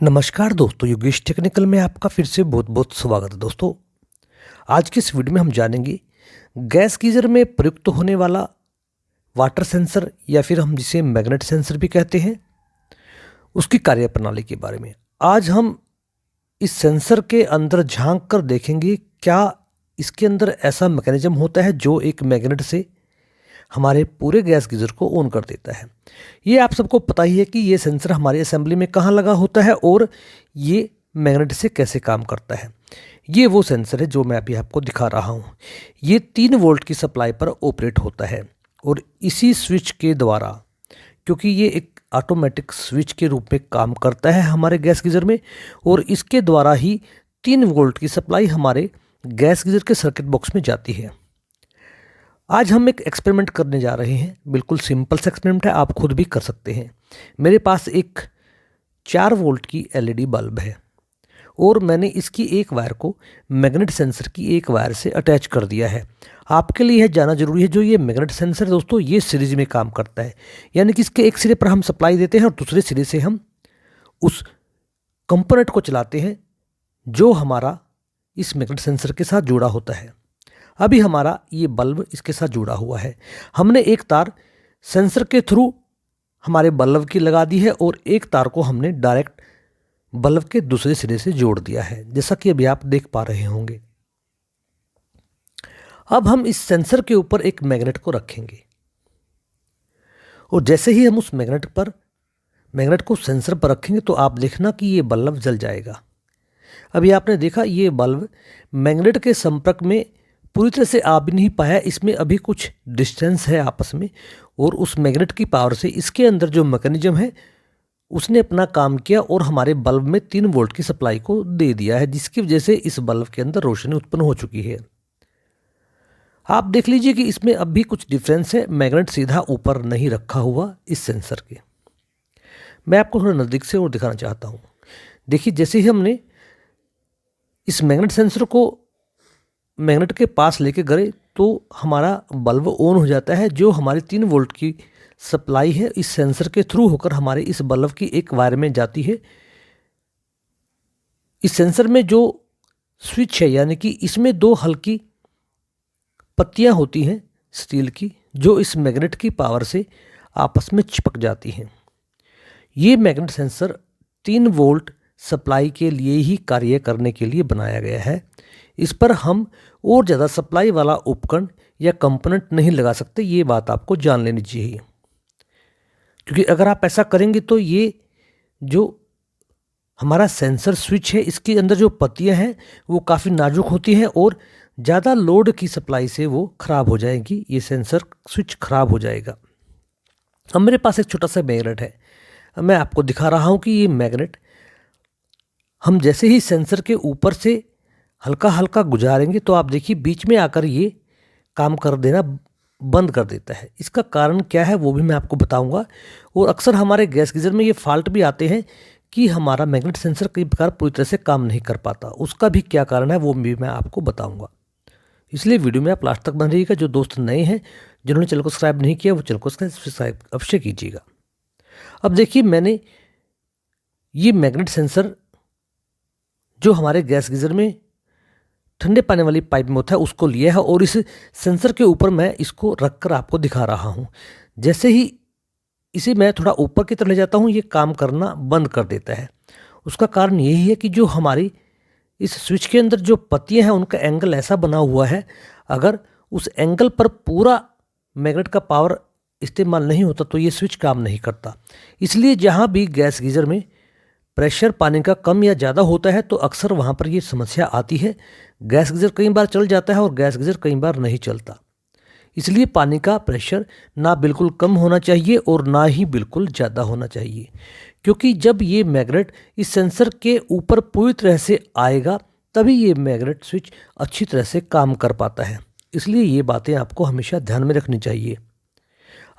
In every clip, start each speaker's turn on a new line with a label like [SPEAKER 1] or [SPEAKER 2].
[SPEAKER 1] नमस्कार दोस्तों, योगेश टेक्निकल में आपका फिर से बहुत बहुत स्वागत है। दोस्तों, आज के इस वीडियो में हम जानेंगे गैस गीजर में प्रयुक्त होने वाला वाटर सेंसर या फिर हम जिसे मैग्नेट सेंसर भी कहते हैं, उसकी कार्यप्रणाली के बारे में। आज हम इस सेंसर के अंदर झांक कर देखेंगे क्या इसके अंदर ऐसा मैकेनिज्म होता है जो एक मैग्नेट से हमारे पूरे गैस गीजर को ऑन कर देता है। ये आप सबको पता ही है कि ये सेंसर हमारी असेंबली में कहाँ लगा होता है और ये मैग्नेट से कैसे काम करता है। ये वो सेंसर है जो मैं अभी आपको दिखा रहा हूँ। ये 3 वोल्ट की सप्लाई पर ऑपरेट होता है और इसी स्विच के द्वारा, क्योंकि ये एक ऑटोमेटिक स्विच के रूप में काम करता है हमारे गैस गीजर में, और इसके द्वारा ही 3 वोल्ट की सप्लाई हमारे गैस गीजर के सर्किट बॉक्स में जाती है। आज हम एक एक्सपेरिमेंट करने जा रहे हैं। बिल्कुल सिंपल सा एक्सपेरिमेंट है, आप खुद भी कर सकते हैं। मेरे पास एक 4 वोल्ट की एलईडी बल्ब है और मैंने इसकी एक वायर को मैग्नेट सेंसर की एक वायर से अटैच कर दिया है। आपके लिए यह जानना जरूरी है, जो ये मैग्नेट सेंसर है दोस्तों, ये सीरीज में काम करता है। यानी कि इसके एक सिरे पर हम सप्लाई देते हैं और दूसरे सिरे से हम उस कंपोनेंट को चलाते हैं जो हमारा इस मैग्नेट सेंसर के साथ जुड़ा होता है। अभी हमारा ये बल्ब इसके साथ जुड़ा हुआ है। हमने एक तार सेंसर के थ्रू हमारे बल्ब की लगा दी है और एक तार को हमने डायरेक्ट बल्ब के दूसरे सिरे से जोड़ दिया है, जैसा कि अभी आप देख पा रहे होंगे। अब हम इस सेंसर के ऊपर एक मैग्नेट को रखेंगे और जैसे ही हम उस मैग्नेट को सेंसर पर रखेंगे तो आप देखना कि ये बल्ब जल जाएगा। अभी आपने देखा ये बल्ब मैग्नेट के संपर्क में पूरी तरह से आ भी नहीं पाया। इसमें अभी कुछ डिस्टेंस है आपस में, और उस मैग्नेट की पावर से इसके अंदर जो मैकेनिज्म है उसने अपना काम किया और हमारे बल्ब में 3 वोल्ट की सप्लाई को दे दिया है, जिसकी वजह से इस बल्ब के अंदर रोशनी उत्पन्न हो चुकी है। आप देख लीजिए कि इसमें अब भी कुछ डिफरेंस है। मैग्नेट सीधा ऊपर नहीं रखा हुआ इस सेंसर के। मैं आपको थोड़ा नज़दीक से और दिखाना चाहता हूँ। देखिए, जैसे ही हमने इस मैग्नेट सेंसर को मैग्नेट के पास लेके गए तो हमारा बल्ब ऑन हो जाता है। जो हमारी 3 वोल्ट की सप्लाई है इस सेंसर के थ्रू होकर हमारे इस बल्ब की एक वायर में जाती है। इस सेंसर में जो स्विच है, यानी कि इसमें 2 हल्की पत्तियां होती हैं स्टील की, जो इस मैग्नेट की पावर से आपस में चिपक जाती हैं। ये मैग्नेट सेंसर 3 वोल्ट सप्लाई के लिए ही कार्य करने के लिए बनाया गया है। इस पर हम और ज़्यादा सप्लाई वाला उपकरण या कंपोनेंट नहीं लगा सकते। ये बात आपको जान लेनी चाहिए, क्योंकि अगर आप ऐसा करेंगे तो ये जो हमारा सेंसर स्विच है इसके अंदर जो पत्तियां हैं वो काफ़ी नाजुक होती हैं और ज़्यादा लोड की सप्लाई से वो ख़राब हो जाएगी। ये सेंसर स्विच ख़राब हो जाएगा। अब मेरे पास एक छोटा सा मैग्नेट है। मैं आपको दिखा रहा हूँ कि ये मैग्नेट हम जैसे ही सेंसर के ऊपर से हल्का हल्का गुजारेंगे तो आप देखिए बीच में आकर ये काम कर देना बंद कर देता है। इसका कारण क्या है वो भी मैं आपको बताऊंगा। और अक्सर हमारे गैस गीजर में ये फॉल्ट भी आते हैं कि हमारा मैग्नेट सेंसर कई प्रकार पूरी तरह से काम नहीं कर पाता। उसका भी क्या कारण है वो भी मैं आपको बताऊंगा। इसलिए वीडियो में आप लास्ट तक बन रहिएगा। जो दोस्त नए हैं, जिन्होंने चैनल को सब्सक्राइब नहीं किया, वो चैनल को सब्सक्राइब अवश्य कीजिएगा। अब देखिए, मैंने ये मैग्नेट सेंसर जो हमारे गैस गीजर में ठंडे पानी वाली पाइप में होता है उसको लिया है और इस सेंसर के ऊपर मैं इसको रखकर आपको दिखा रहा हूँ। जैसे ही इसे मैं थोड़ा ऊपर की तरफ ले जाता हूँ ये काम करना बंद कर देता है। उसका कारण यही है कि जो हमारी इस स्विच के अंदर जो पत्तियाँ हैं उनका एंगल ऐसा बना हुआ है, अगर उस एंगल पर पूरा मैग्नेट का पावर इस्तेमाल नहीं होता तो ये स्विच काम नहीं करता। इसलिए जहाँ भी गैस गीजर में प्रेशर पानी का कम या ज़्यादा होता है तो अक्सर वहाँ पर ये समस्या आती है। गैस गीजर कई बार चल जाता है और गैस गीजर कई बार नहीं चलता। इसलिए पानी का प्रेशर ना बिल्कुल कम होना चाहिए और ना ही बिल्कुल ज़्यादा होना चाहिए, क्योंकि जब ये मैग्नेट इस सेंसर के ऊपर पूरी तरह से आएगा तभी ये मैग्नेट स्विच अच्छी तरह से काम कर पाता है। इसलिए ये बातें आपको हमेशा ध्यान में रखनी चाहिए।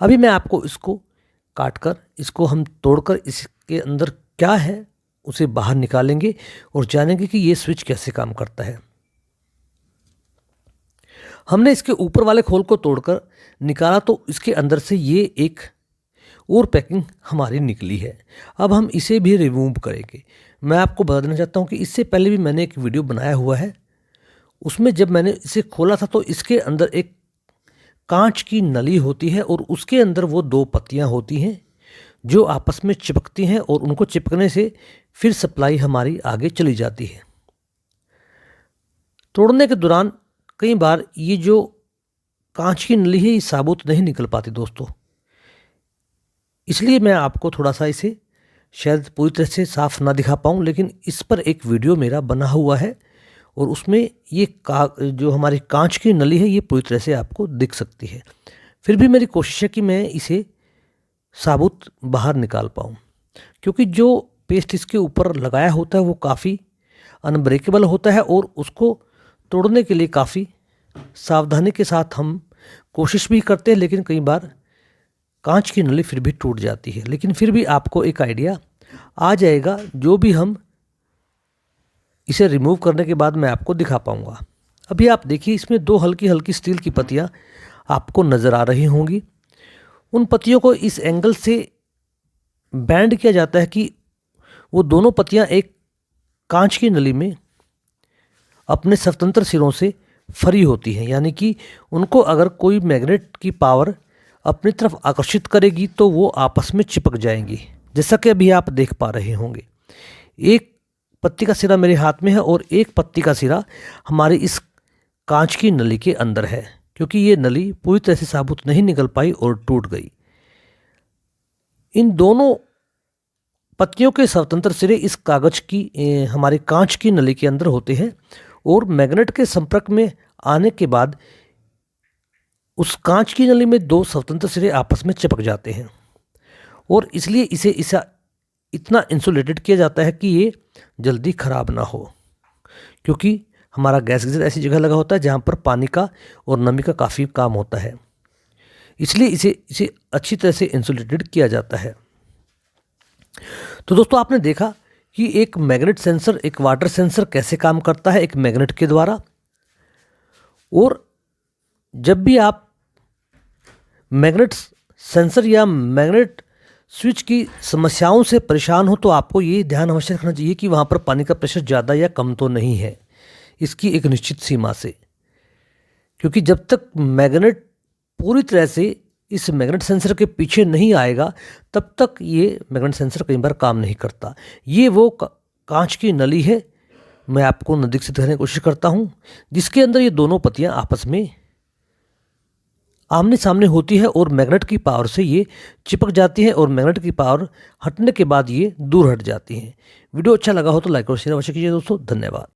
[SPEAKER 1] अभी मैं आपको इसको काट कर, इसको हम तोड़कर इसके अंदर क्या है उसे बाहर निकालेंगे और जानेंगे कि ये स्विच कैसे काम करता है। हमने इसके ऊपर वाले खोल को तोड़कर निकाला तो इसके अंदर से ये एक और पैकिंग हमारी निकली है। अब हम इसे भी रिमूव करेंगे। मैं आपको बता देना चाहता हूँ कि इससे पहले भी मैंने एक वीडियो बनाया हुआ है, उसमें जब मैंने इसे खोला था तो इसके अंदर एक कांच की नली होती है और उसके अंदर वो 2 पत्तियां होती हैं जो आपस में चिपकती हैं और उनको चिपकने से फिर सप्लाई हमारी आगे चली जाती है। तोड़ने के दौरान कई बार ये जो कांच की नली है ये साबुत नहीं निकल पाती दोस्तों, इसलिए मैं आपको थोड़ा सा इसे शायद पूरी तरह से साफ ना दिखा पाऊँ, लेकिन इस पर एक वीडियो मेरा बना हुआ है और उसमें ये जो हमारी कांच की नली है ये पूरी तरह से आपको दिख सकती है। फिर भी मेरी कोशिश है कि मैं इसे साबुत बाहर निकाल पाऊँ, क्योंकि जो पेस्ट इसके ऊपर लगाया होता है वो काफ़ी अनब्रेकेबल होता है और उसको तोड़ने के लिए काफ़ी सावधानी के साथ हम कोशिश भी करते हैं, लेकिन कई बार कांच की नली फिर भी टूट जाती है। लेकिन फिर भी आपको एक आइडिया आ जाएगा, जो भी हम इसे रिमूव करने के बाद मैं आपको दिखा पाऊँगा। अभी आप देखिए इसमें 2 हल्की हल्की स्टील की पत्तियाँ आपको नज़र आ रही होंगी। उन पत्तियों को इस एंगल से बैंड किया जाता है कि वो दोनों पत्तियाँ एक कांच की नली में अपने स्वतंत्र सिरों से फरी होती हैं, यानी कि उनको अगर कोई मैग्नेट की पावर अपनी तरफ आकर्षित करेगी तो वो आपस में चिपक जाएंगी, जैसा कि अभी आप देख पा रहे होंगे। एक पत्ती का सिरा मेरे हाथ में है और एक पत्ती का सिरा हमारी इस कांच की नली के अंदर है, क्योंकि ये नली पूरी तरह से साबुत नहीं निकल पाई और टूट गई। इन दोनों पत्तियों के स्वतंत्र सिरे इस कागज की हमारे कांच की नली के अंदर होते हैं और मैग्नेट के संपर्क में आने के बाद उस कांच की नली में 2 स्वतंत्र सिरे आपस में चिपक जाते हैं और इसलिए इसे इतना इंसुलेटेड किया जाता है कि ये जल्दी ख़राब ना हो, क्योंकि हमारा गैस गीज़र ऐसी जगह लगा होता है जहाँ पर पानी का और नमी का काफ़ी काम होता है, इसलिए इसे अच्छी तरह से इंसुलेटेड किया जाता है। तो दोस्तों आपने देखा कि एक मैग्नेट सेंसर, एक वाटर सेंसर कैसे काम करता है एक मैग्नेट के द्वारा। और जब भी आप मैग्नेट सेंसर या मैग्नेट स्विच की समस्याओं से परेशान हो तो आपको ये ध्यान अवश्य रखना चाहिए कि वहाँ पर पानी का प्रेशर ज़्यादा या कम तो नहीं है, इसकी एक निश्चित सीमा से, क्योंकि जब तक मैग्नेट पूरी तरह से इस मैग्नेट सेंसर के पीछे नहीं आएगा तब तक ये मैग्नेट सेंसर कई बार काम नहीं करता। ये वो कांच की नली है, मैं आपको नज़दीक से दिखाने की कोशिश करता हूँ, जिसके अंदर ये दोनों पत्तियाँ आपस में आमने सामने होती है और मैग्नेट की पावर से ये चिपक जाती है और मैग्नेट की पावर हटने के बाद ये दूर हट जाती हैं। वीडियो अच्छा लगा हो तो लाइक और शेयर अवश्य कीजिए दोस्तों। धन्यवाद।